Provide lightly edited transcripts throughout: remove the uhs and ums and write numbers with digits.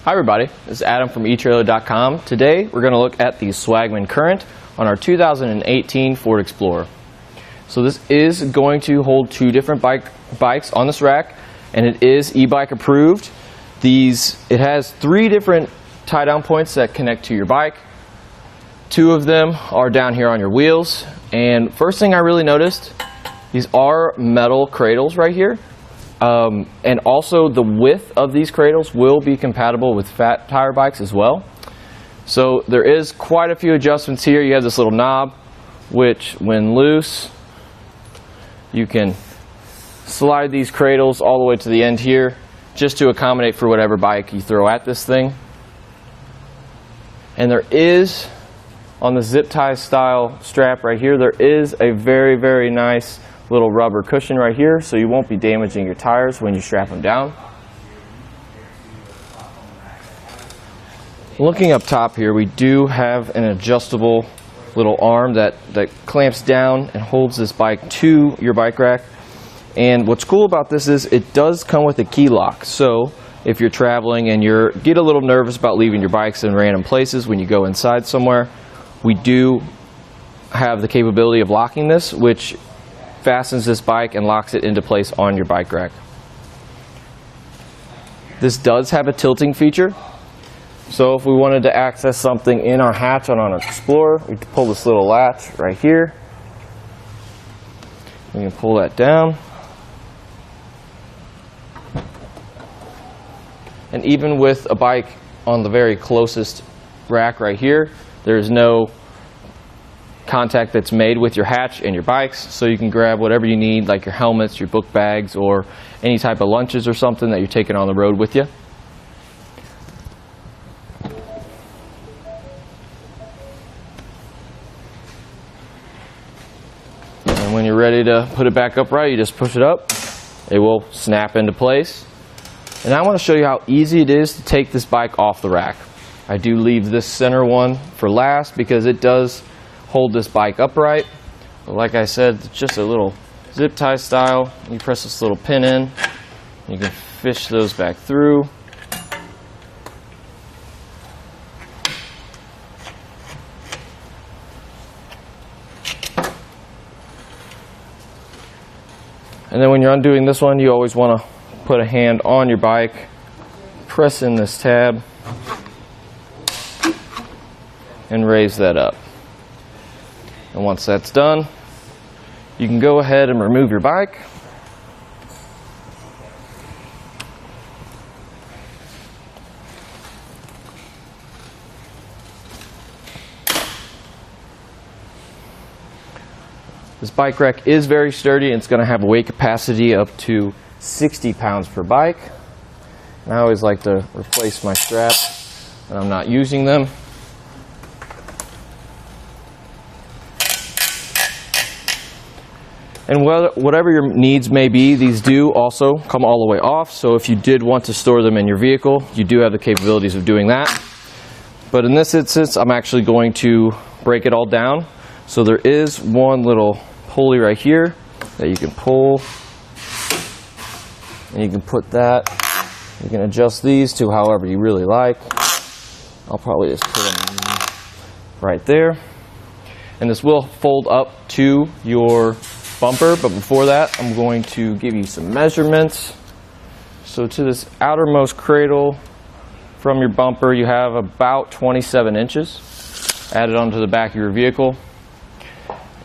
Hi everybody, this is Adam from etrailer.com. Today we're going to look at the Swagman Current on our 2018 Ford Explorer. So this is going to hold two different bikes on this rack, and it is e-bike approved. It has three different tie-down points that connect to your bike. Two of them are down here on your wheels, and first thing I really noticed, these are metal cradles right here. And also the width of these cradles will be compatible with fat tire bikes as well. So there is quite a few adjustments here. You have this little knob, which when loose, you can slide these cradles all the way to the end here, just to accommodate for whatever bike you throw at this thing. And there is, on the zip tie style strap right here, there is a very, very nice little rubber cushion right here, so you won't be damaging your tires when you strap them down. Looking up top here, we do have an adjustable little arm that clamps down and holds this bike to your bike rack. And what's cool about this is it does come with a key lock. So if you're traveling and you get a little nervous about leaving your bikes in random places when you go inside somewhere, we do have the capability of locking this, which fastens this bike and locks it into place on your bike rack. This does have a tilting feature, so if we wanted to access something in our hatch on our Explorer, we can pull this little latch right here. We can pull that down, and even with a bike on the very closest rack right here, there's no contact that's made with your hatch and your bikes, so you can grab whatever you need, like your helmets, your book bags, or any type of lunches or something that you're taking on the road with you. And when you're ready to put it back upright, you just push it up. It will snap into place. And I want to show you how easy it is to take this bike off the rack. I do leave this center one for last because it does hold this bike upright. But like I said, it's just a little zip tie style. You press this little pin in, you can fish those back through. And then when you're undoing this one, you always want to put a hand on your bike, press in this tab, and raise that up. And once that's done, you can go ahead and remove your bike. This bike rack is very sturdy, and it's going to have a weight capacity up to 60 pounds per bike. And I always like to replace my straps when I'm not using them. And whatever your needs may be, these do also come all the way off. So if you did want to store them in your vehicle, you do have the capabilities of doing that. But in this instance, I'm actually going to break it all down. So there is one little pulley right here that you can pull. And you can put that, you can adjust these to however you really like. I'll probably just put them right there. And this will fold up to your bumper, but before that I'm going to give you some measurements. So to this outermost cradle from your bumper, you have about 27 inches added onto the back of your vehicle.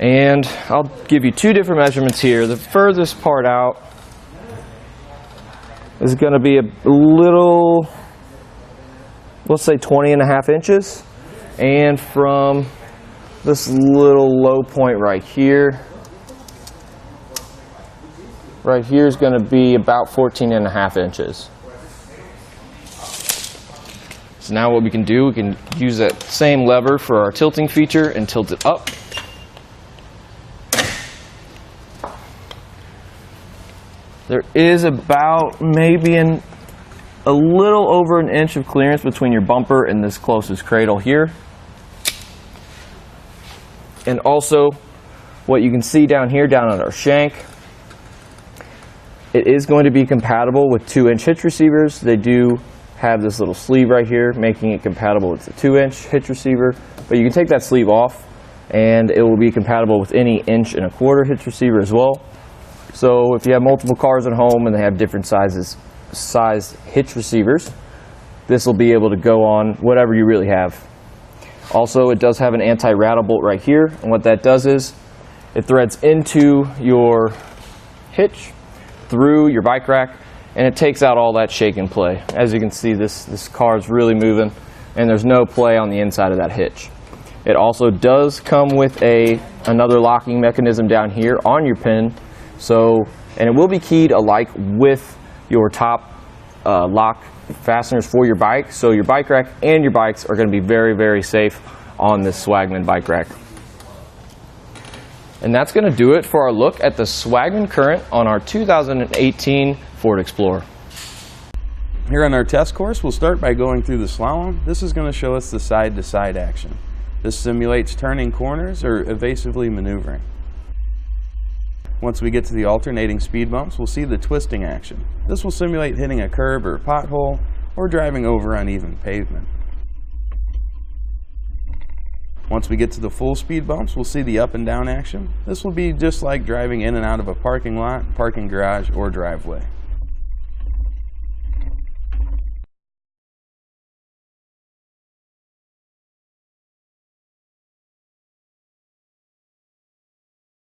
And I'll give you two different measurements here. The furthest part out is going to be a little, let's say 20.5 inches, and from this little low point right here is going to be about 14.5 inches. So now what we can do, we can use that same lever for our tilting feature and tilt it up. There is about maybe a little over an inch of clearance between your bumper and this closest cradle here. And also, what you can see down here, down at our shank, it is going to be compatible with 2-inch hitch receivers. They do have this little sleeve right here, making it compatible with the 2-inch hitch receiver. But you can take that sleeve off and it will be compatible with any 1.25-inch hitch receiver as well. So if you have multiple cars at home and they have different size hitch receivers, this will be able to go on whatever you really have. Also, it does have an anti-rattle bolt right here, and what that does is it threads into your hitch through your bike rack, and it takes out all that shake and play. As you can see, this car is really moving, and there's no play on the inside of that hitch. It also does come with another locking mechanism down here on your pin, and it will be keyed alike with your top lock fasteners for your bike, so your bike rack and your bikes are going to be very, very safe on this Swagman bike rack. And that's going to do it for our look at the Swagman Current on our 2018 Ford Explorer. Here on our test course, we'll start by going through the slalom. This is going to show us the side-to-side action. This simulates turning corners or evasively maneuvering. Once we get to the alternating speed bumps, we'll see the twisting action. This will simulate hitting a curb or pothole or driving over uneven pavement. Once we get to the full speed bumps, we'll see the up and down action. This will be just like driving in and out of a parking lot, parking garage, or driveway.